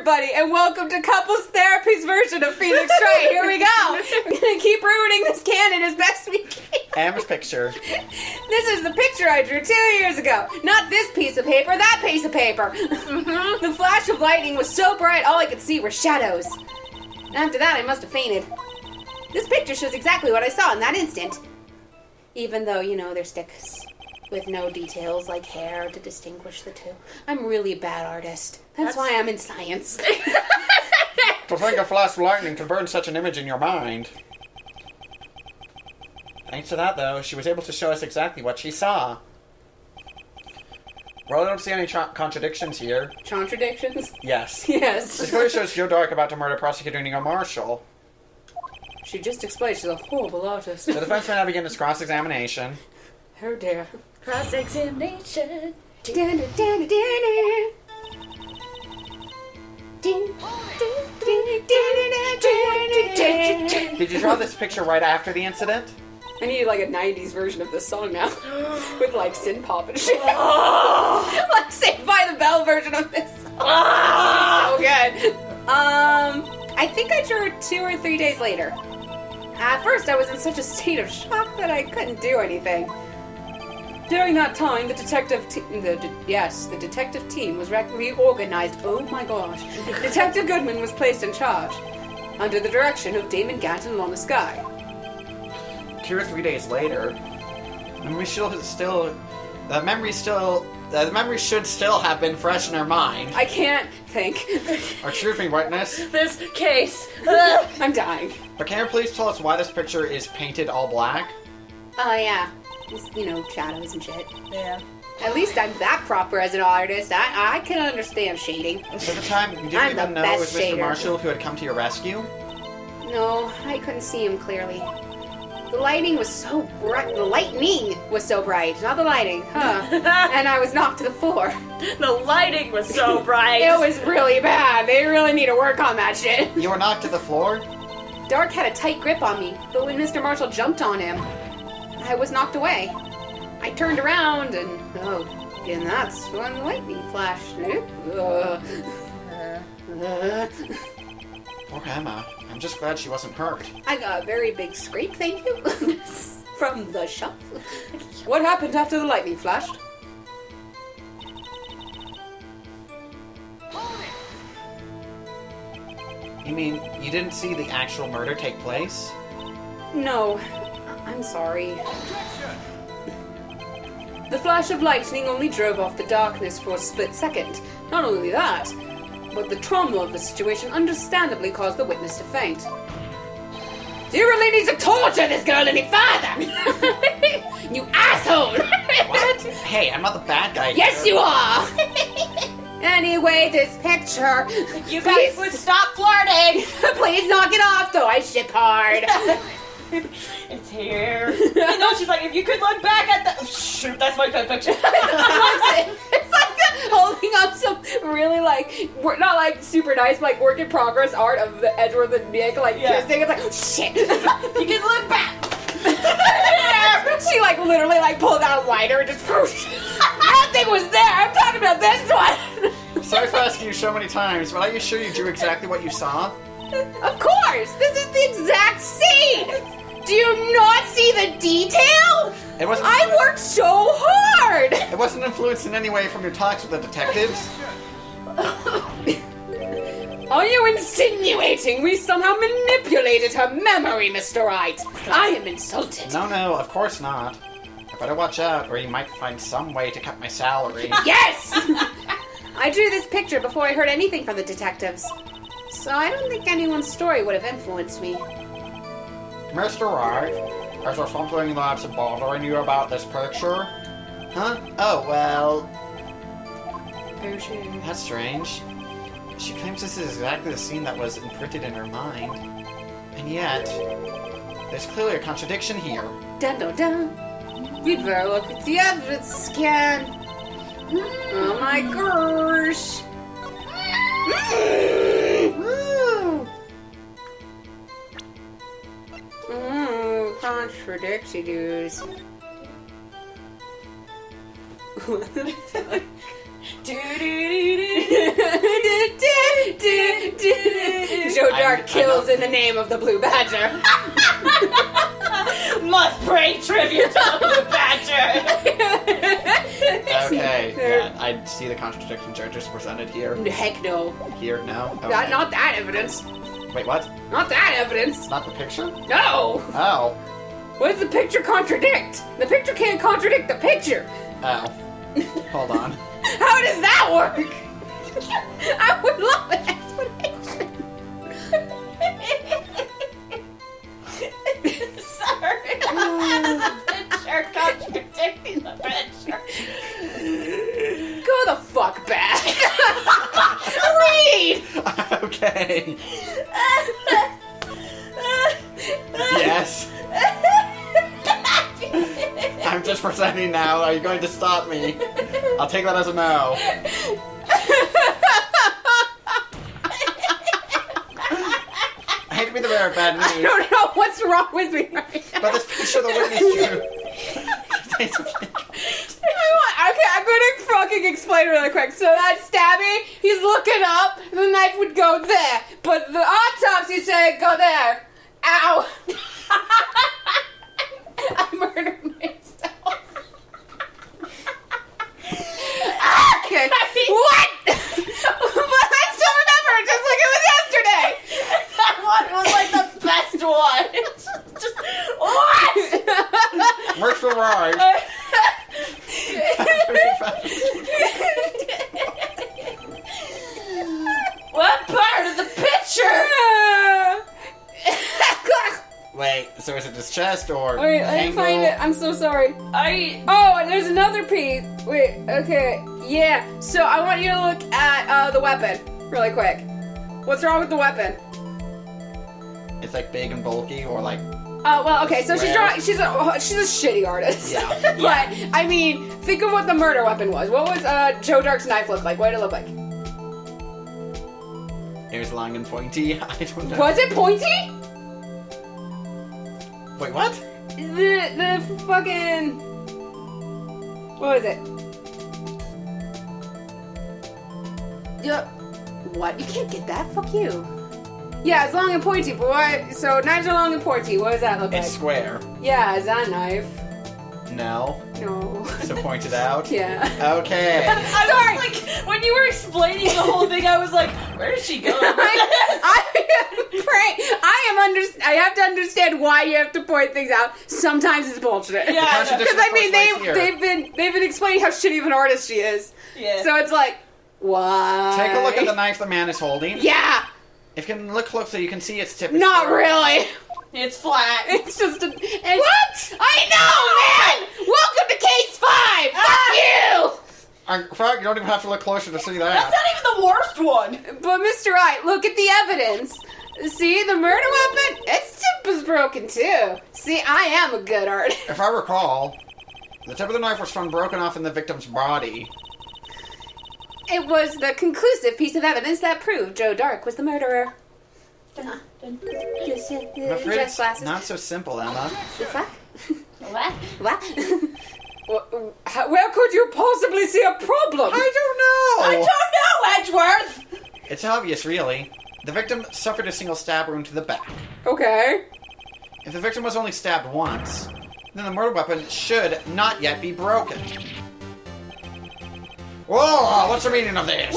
everybody, and welcome to Couples Therapy's version of Phoenix Wright. Here we go. We're going to keep ruining this canon as best we can. Amber's picture. This is the picture I drew 2 years ago. Not this piece of paper, that piece of paper. The flash of lightning was so bright, all I could see were shadows. And after that, I must have fainted. This picture shows exactly what I saw in that instant. Even though, they're sticks with no details like hair to distinguish the two. I'm really a bad artist. That's why I'm in science. To think a flash of lightning could burn such an image in your mind. Thanks to that, though, she was able to show us exactly what she saw. Well, I don't see any contradictions here. Contradictions? Yes. Yes. This clearly shows Joe Dark about to murder prosecutor Neil Marshall. She just explained she's a horrible artist. The defense may now begin its cross-examination. Oh dear. Cross-examination. Did you draw this picture right after the incident? I need like a 90s version of this song now. With like synth pop and shit. Like Saved by the Bell version of this song. So good. I think I drew it 2 or 3 days later. At first I was in such a state of shock that I couldn't do anything. During that time, the detective team was reorganized. Oh my gosh. Detective Goodman was placed in charge, under the direction of Damon Ganton along the sky. 2 or 3 days later, the memory should still have been fresh in her mind. I can't think. Our trooping witness. This case. I'm dying. But can you please tell us why this picture is painted all black? Oh yeah. Just, shadows and shit. Yeah. At least I'm that proper as an artist. I can understand shading. At the time, you didn't I'm even the know it was best Mr. shader. Marshall who had come to your rescue? No, I couldn't see him clearly. The lighting was so bright. The lightning was so bright, not the lighting. Huh. And I was knocked to the floor. The lighting was so bright. It was really bad. They really need to work on that shit. You were knocked to the floor? Dark had a tight grip on me, but when Mr. Marshall jumped on him, I was knocked away. I turned around and that's when the lightning flashed. Poor Emma. I'm just glad she wasn't hurt. I got a very big scrape, thank you, from the shop. What happened after the lightning flashed? You mean you didn't see the actual murder take place? No, I'm sorry. The flash of lightning only drove off the darkness for a split second. Not only that, but the trauma of the situation understandably caused the witness to faint. Do you really need to torture this girl any further? You asshole! What? Hey, I'm not the bad guy Yes, here. you are! Anyway, this picture... You guys would stop flirting. Please knock it off, though I ship hard. It's here. I know, she's like, if you could look back at the... Oh, shoot, that's my picture. It's like holding up some really not super nice, but work in progress art of the Edgeworth and Nick kissing. It's like, oh, shit. You can look back. She literally pulled out a lighter and just that thing was there. I'm talking about this one. Sorry for asking you so many times, but are you sure you drew exactly what you saw? Of course, this is the exact scene. Do you not see the detail? It wasn't. I worked so hard. It wasn't influenced in any way from your talks with the detectives. Are you insinuating we somehow manipulated her memory, Mr. Wright? I am insulted. No, of course not. I better watch out, or you might find some way to cut my salary. Yes! I drew this picture before I heard anything from the detectives. So I don't think anyone's story would have influenced me. Mr. Wright, is there something that's bothering you about this picture? Huh? Oh, well... Oh, shit. That's strange. She claims this is exactly the scene that was imprinted in her mind. And yet, there's clearly a contradiction here. Dun dun dun. We'd better look at the evidence scan. Oh my gosh. Contradicty-doos. Do do do do. in the name of the Blue Badger. Must pay tribute to the Blue Badger. Okay, yeah, I see the contradiction charges presented here. Heck no. Here, no? Okay. Not that evidence. Wait, what? Not that evidence. Not the picture? No. Oh. What does the picture contradict? The picture can't contradict the picture. Oh. Hold on. How does that work? I would love an explanation. Sorry. The picture contradicting the picture. Go the fuck back. Read. Okay. Yes. I'm just presenting now. Are you going to stop me? I'll take that as a no. I hate to be the bearer of bad news. I don't know what's wrong with me right now. But this picture the witness drew. Okay, I'm gonna fucking explain really quick. So that stabby, he's looking up, and the knife would go there. But the autopsy said go there. Ow. I murdered myself. Okay. What? But I still remember it just like it was yesterday. That one was like the best one. Just, what? Works for Wright. What part of the picture? Wait, so is it his chest or Wait, I didn't angle? find it. I'm so sorry. Oh, and there's another piece. Wait, okay. Yeah, so I want you to look at the weapon really quick. What's wrong with the weapon? It's like big and bulky or like... Oh, well, okay, so she's Square. she's a shitty artist. Yeah. But, I mean, think of what the murder weapon was. What was Joe Dark's knife look like? What did it look like? It was long and pointy. I don't know. Was it pointy? Wait, what? The fucking... What was it? Yeah. What? You can't get that? Fuck you. Yeah, it's long and pointy, but what? So knives are long and pointy. What does that look It's like? square. Yeah, is that a knife? No. No. So pointed out? Yeah. Okay. I was like, when you were explaining the whole thing, I was like, where is she going? I have to understand why you have to point things out. Sometimes it's bullshit. Yeah, I know. Because I mean Contradiction they've been explaining how shitty of an artist she is. Yeah. So it's like, why? Take a look at the knife the man is holding. Yeah. If you can look closely, you can see its tip is Not square. really. It's flat. It's just a. What? I know, man. Welcome to Case 5. Fuck you. Fuck, you don't even have to look closer to see that. That's not even the worst one. But Mr. Wright, look at the evidence. See, the murder weapon? Its tip is broken too. See, I am a good artist. If I recall, the tip of the knife was found broken off in the victim's body. It was the conclusive piece of evidence that proved Joe Dark was the murderer. I'm afraid it's glasses. not so simple, Emma. What? What? What? Where could you possibly see a problem? I don't know! I don't know, Edgeworth! It's obvious, really. The victim suffered a single stab wound to the back. Okay. If the victim was only stabbed once, then the murder weapon should not yet be broken. Whoa! What's the meaning of this?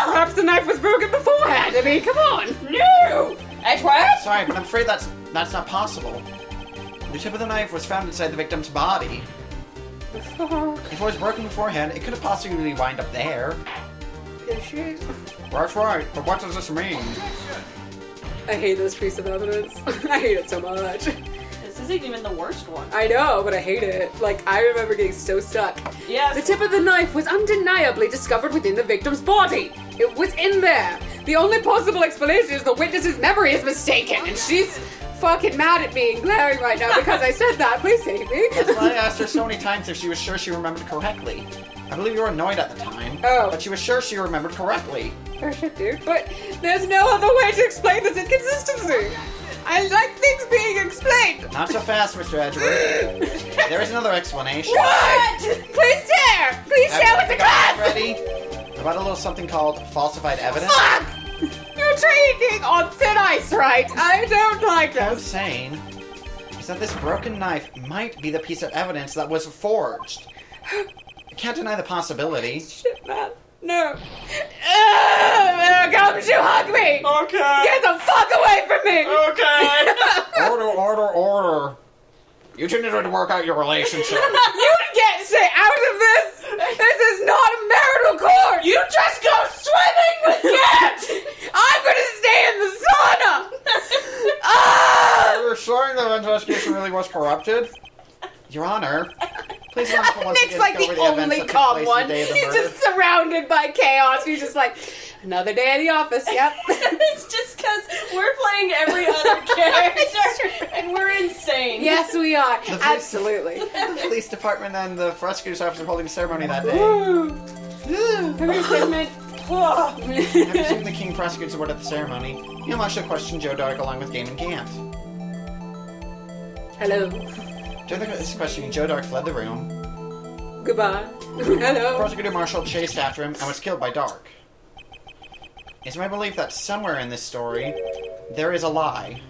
Perhaps the knife was broken beforehand. I mean, come on. No! Edgeworth? Sorry, but I'm afraid that's not possible. The tip of the knife was found inside the victim's body. If it was broken beforehand, it could have possibly wound up there. That's right, but what does this mean? I hate this piece of evidence. I hate it so much. This isn't even the worst one. I know, but I hate it. Like, I remember getting so stuck. Yes. The tip of the knife was undeniably discovered within the victim's body. It was in there. The only possible explanation is the witness's memory is mistaken, and she's fucking mad at me and glaring right now because I said that. Please save me. That's why I asked her so many times if she was sure she remembered correctly. I believe you were annoyed at the time, but she was sure she remembered correctly. Oh shit, dude. But there's no other way to explain this inconsistency. I like things being explained. Not so fast, Mr. Edgeworth. There is another explanation. What? Please share! Please share with the class! Ready? About a little something called falsified evidence. Fuck! You're treading on thin ice, right? I don't like What I'm this. saying is that this broken knife might be the piece of evidence that was forged. I can't deny the possibility. Shit, man. No. Come to hug me. Okay. Get the fuck away from me. Okay. Order. You two need to work out your relationship. You get stay out of this. This is not a marital court. You just go swimming with Cat! I'm gonna stay in the sauna. Ah! You're saying the investigation really was corrupted? Your Honor, please allow me for once Nick's again like to go over the the events only that took calm place one. the day of the He's murder. just surrounded by chaos. He's just like, another day at the office. Yep. It's just because we're playing every other character and we're insane. Yes, we are. police- Absolutely. The police department and the prosecutor's office were holding a ceremony that day. Ooh. Amusement. After seeing the King Prosecutor's award at the ceremony, Neil Marshall questioned Joe Dark along with Game and Gant. Hello. During this questioning, Joe Dark fled the room. Goodbye. Hello. Prosecutor Marshall chased after him and was killed by Dark. It's my belief that somewhere in this story, there is a lie.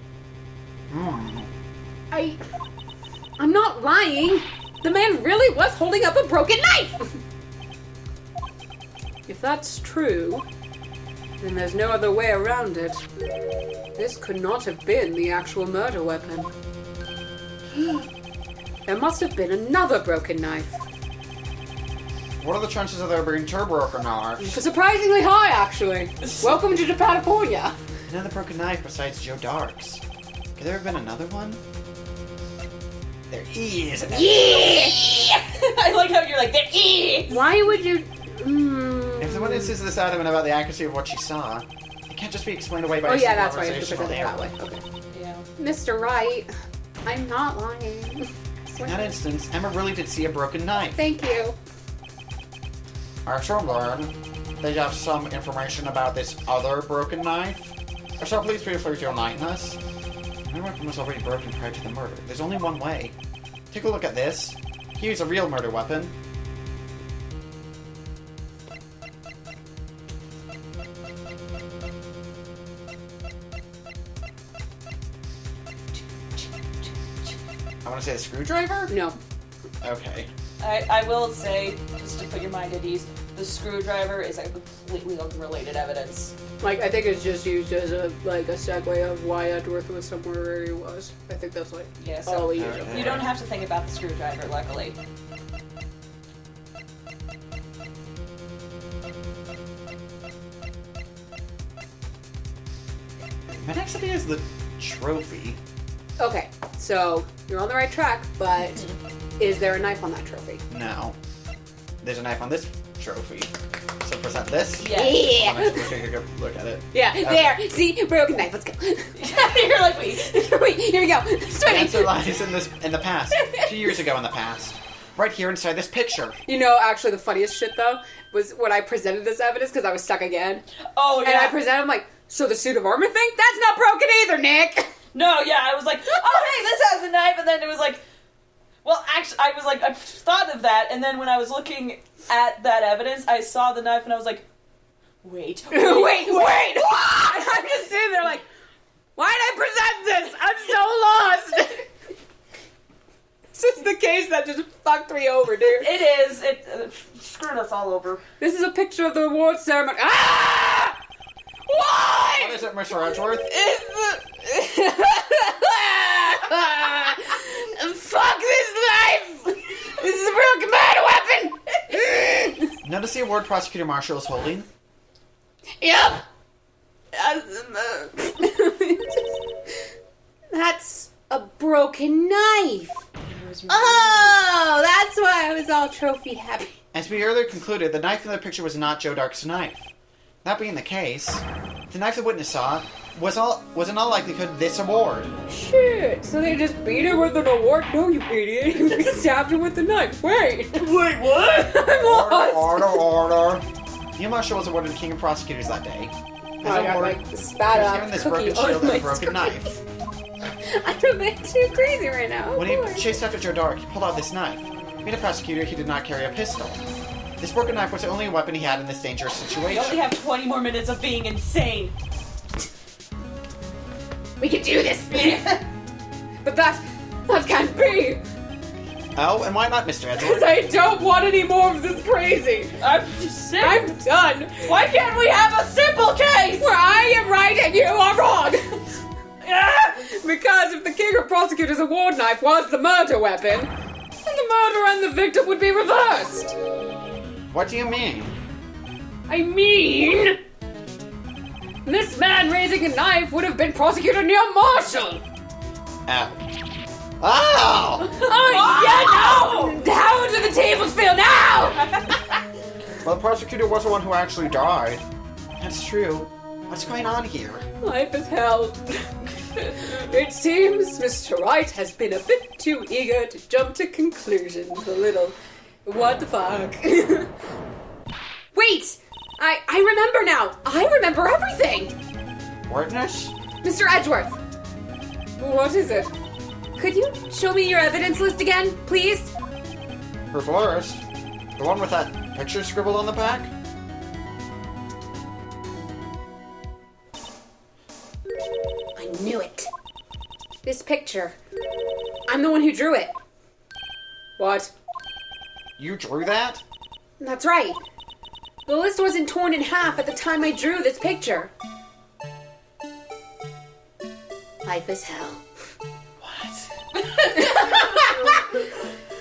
I'm not lying. The man really was holding up a broken knife. If that's true, then there's no other way around it. This could not have been the actual murder weapon. There must have been another broken knife. What are the chances of there being two broken knives? Surprisingly high, actually. Welcome to California. Another broken knife besides Joe Dark's. Could there have been another one? There is another. Yeah! I like how you're like, there is! Why would you... If the witness is this adamant about the accuracy of what she saw, it can't just be explained away by Oh a yeah, single that's why you have to observational present it that error. way. Okay. Yeah. Mr. Wright, I'm not lying. In that instance, Emma really did see a broken knife. Thank you. I shall learn that you have some information about this other broken knife. So please feel free to enlighten us. My weapon was already broken prior to the murder. There's only one way. Take a look at this. Here's a real murder weapon. I want to say a screwdriver? No. Okay. I will say, just to put your mind at ease, the screwdriver is a completely unrelated evidence. Like, I think it's just used as a segue of why Edgeworth was somewhere where he was. I think that's like Yeah, all so we use. Okay. you don't have to think about the screwdriver, luckily. My next idea is the trophy. Okay, so you're on the right track, but is there a knife on that trophy? No. There's a knife on this trophy. So present this. Yeah. I'm actually going to go look at it. Yeah, Okay. there. See, broken knife. Let's go. You're like, wait. Wait, here we go. The Swimming. answer lies in the past. 2 years ago in the past. Right here inside this picture. You know, actually, the funniest shit though was when I presented this evidence because I was stuck again, Oh, yeah. and I presented. I'm like, so the suit of armor thing? That's not broken either, Nick. No, yeah, I was like, oh, hey, this has a knife, and then it was like, well, actually, I was like, I thought of that, and then when I was looking at that evidence, I saw the knife, and I was like, wait. wait. I'm just sitting there like, why did I present this? I'm so lost. This is the case that just fucked me over, dude. It is. It screwed us all over. This is a picture of the award ceremony. Ah! Why? What is it, Mr. Edgeworth? Is the... Fuck this life! This is a broken murder weapon! Notice the award Prosecutor Marshall is holding? Yep. That's a broken knife. Oh, that's why I was all trophy happy. As we earlier concluded, the knife in the picture was not Joe Dark's knife. That being the case, the knife the witness saw was in all likelihood this award. Shit, so they just beat her with an award? No, you idiot. You stabbed her with the knife. Wait, what? I'm lost. Order. Neil Marshall was awarded King of Prosecutors that day. As I an got award, like he spat was out given this cookie broken shield on and my a broken screen. knife. I'm a bit too crazy right now. When he chased after Joe Dark, he pulled out this knife. Being a prosecutor, he did not carry a pistol. This broken knife was the only weapon he had in this dangerous We only situation. have 20 more minutes of being insane. We can do this. But that can't be. Oh, and why not, Mr. Because Edgeworth? I don't want any more of this crazy. I'm sick. I'm done. Why can't we have a simple case? Where I am right and you are wrong. Because if the king of prosecutors award knife was the murder weapon, then the murder and the victim would be reversed. What do you mean? I mean, this man raising a knife would have been Prosecutor Neil Marshall. Oh! Oh, yeah, no! How do the tables feel now? Well, the prosecutor was the one who actually died. That's true. What's going on here? Life is hell. It seems Mr. Wright has been a bit too eager to jump to conclusions. A little. What the fuck? Wait! I remember now! I remember everything! Witness? Mr. Edgeworth! What is it? Could you show me your evidence list again, please? Her florist? The one with that picture scribbled on the back? I knew it. This picture. I'm the one who drew it. What? You drew that? That's right. The list wasn't torn in half at the time I drew this picture. Life is hell. What?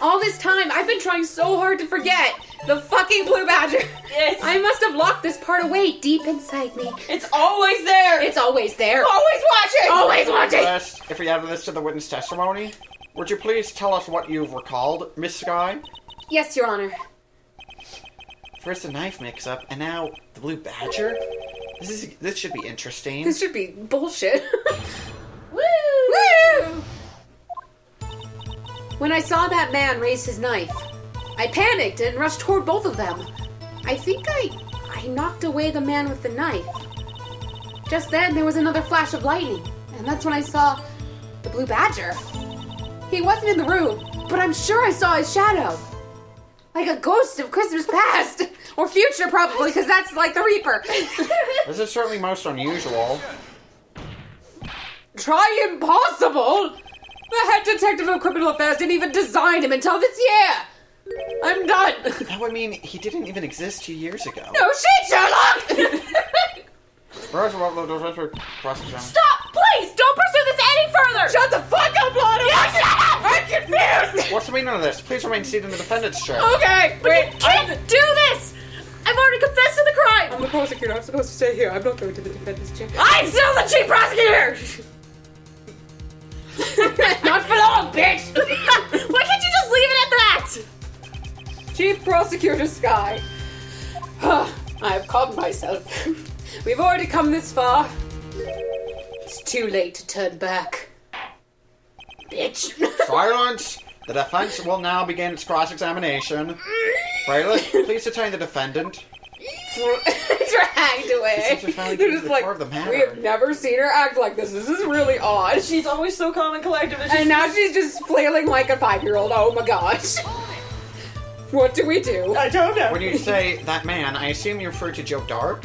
All this time, I've been trying so hard to forget the fucking blue badger. Yes. I must have locked this part away deep inside me. It's always there. It's always there. always watching. Always watching. First, if we add this to the witness testimony, would you please tell us what you've recalled, Miss Sky? Yes, Your Honor. First the knife mix-up, and now the blue badger? This should be interesting. This should be bullshit. Woo! Woo! When I saw that man raise his knife, I panicked and rushed toward both of them. I think I knocked away the man with the knife. Just then, there was another flash of lightning, and that's when I saw the blue badger. He wasn't in the room, but I'm sure I saw his shadow. Like a ghost of Christmas past. Or future, probably, because that's like the Reaper. This is certainly most unusual. Try impossible! The head detective of criminal affairs didn't even design him until this year! I'm done! That would mean he didn't even exist 2 years ago. No shit, Sherlock! Stop! Please! Don't pursue this any further! Shut the fuck up, Lotto! Yeah, shut up! I'm confused! What's the meaning of this? Please remain seated in the defendant's chair. Okay, wait. You can't do this! I've already confessed to the crime! I'm the prosecutor. I'm supposed to stay here. I'm not going to the defendant's chair. I'm still the chief prosecutor! Not for long, bitch! Why can't you just leave it at that? Chief Prosecutor Sky. I have calmed myself. We've already come this far. It's too late to turn back. Bitch. Silence! The defense will now begin its cross-examination. Violet, please detain the defendant. Dragged away. It seems to finally They're get to just the like, core of the matter. we have never seen her act like this. This is really odd. She's always so calm and collective. And now she's just flailing like a 5-year-old. Oh my gosh. What do we do? I don't know. When you say that man, I assume you refer to Joe Dark?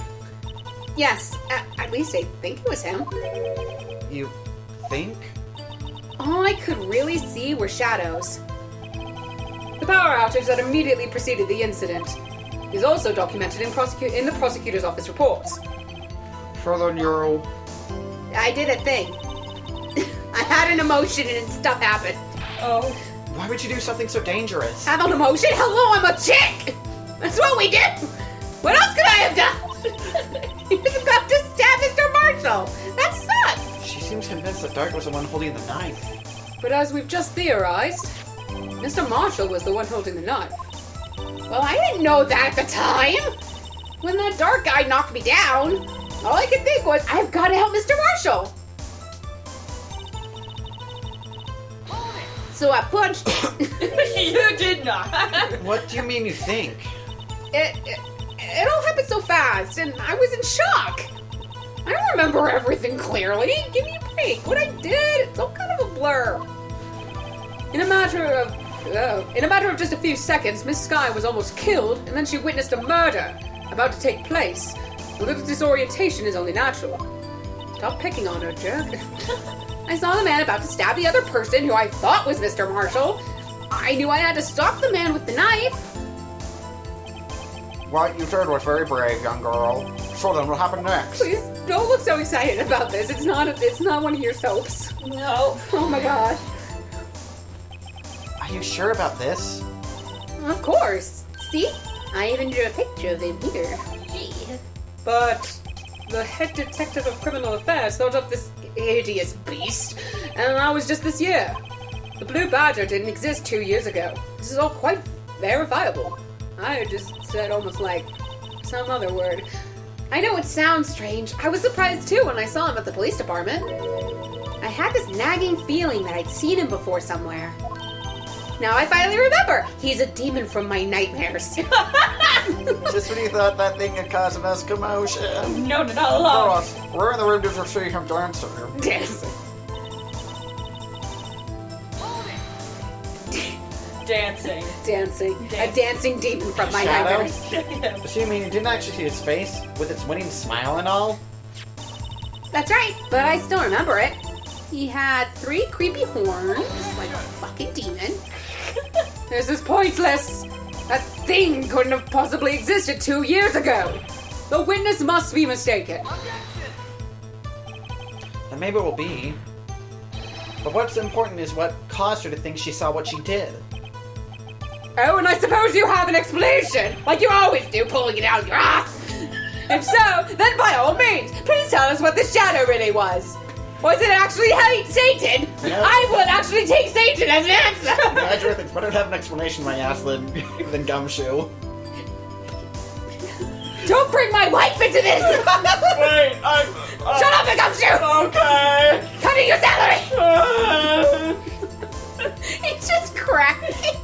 Yes, at least I think it was him. You think? All I could really see were shadows. The power outage that immediately preceded the incident is also documented in the prosecutor's office reports. Further neural. I did a thing. I had an emotion and stuff happened. Oh. Why would you do something so dangerous? Have an emotion? Hello, I'm a chick! That's what we did! What else could I have done? He was about to stab Mr. Marshall! That sucks! She seems convinced that Dark was the one holding the knife. But as we've just theorized, Mr. Marshall was the one holding the knife. Well, I didn't know that at the time! When that Dark guy knocked me down, all I could think was, I've got to help Mr. Marshall! So I punched You did not. What do you mean you think? It all happened so fast, and I was in shock. I don't remember everything clearly. Give me a break. What I did, it's all kind of a blur. In a matter of just a few seconds, Miss Sky was almost killed, and then she witnessed a murder about to take place. A little disorientation is only natural. Stop picking on her, jerk. I saw the man about to stab the other person who I thought was Mr. Marshall. I knew I had to stop the man with the knife. What you said was very brave, young girl. So then what happened next? Please, don't look so excited about this. It's not one of your soaps. No. Oh my god. Are you sure about this? Of course. See? I even drew a picture of him here. But the head detective of criminal affairs thought up this hideous beast, and that was just this year. The Blue Badger didn't exist 2 years ago. This is all quite verifiable. I just said almost like some other word. I know it sounds strange. I was surprised too when I saw him at the police department. I had this nagging feeling that I'd seen him before somewhere. Now I finally remember. He's a demon from my nightmares. Just when you thought that thing had caused us commotion. No, not alone. Ross, we're in the room to see him dancing. Dancing. Dancing. Dancing. A dancing demon from my Shadow? nightmares. So you mean you didn't actually see his face with its winning smile and all? That's right, but I still remember it. He had 3 creepy horns, like a fucking demon. This is pointless. That thing couldn't have possibly existed 2 years ago. The witness must be mistaken. And maybe it will be. But what's important is what caused her to think she saw what she did. Oh, and I suppose you have an explanation, like you always do, pulling it out of your ass. If so, then by all means, please tell us what the shadow really was. Was it actually Satan? No. I would actually take Satan as an answer. Edgeworth, it's better to have an explanation, my ass, than Gumshoe. Don't bring my wife into this! Wait, Shut up, Gumshoe! Okay. Cut me your salary! He's just cracking.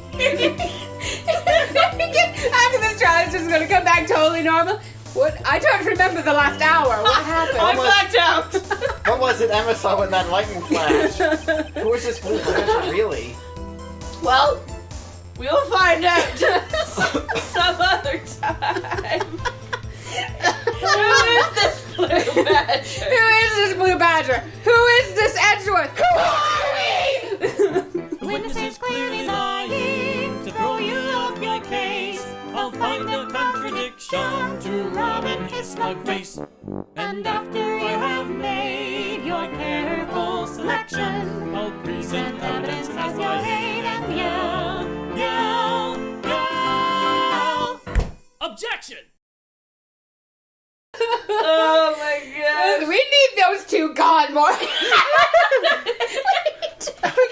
After this trial, it's just gonna come back totally normal. What? I don't remember the last hour. What happened? I blacked out. What was it Emma saw with that lightning flash? Who is this Blue Badger really? Well, we'll find out some other time. Who is this Blue Badger? Who is this Blue Badger? Who is this Edgeworth? Who are we? Witnesses clearly lying to throw you off your case. I'll find a contradiction to rob and his smug face. And after I have made your careful selection, I'll present evidence as your aid and yell, yell, yell. Objection! Oh my god. We need those two gone more.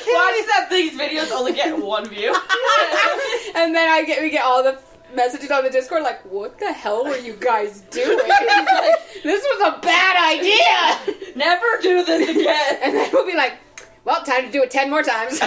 Why does that these videos only get 1 view? And then we get all the messages on the Discord like, what the hell were you guys doing? Like, this was a bad idea. Never do this again. And then we'll be like, well, time to do it 10 more times.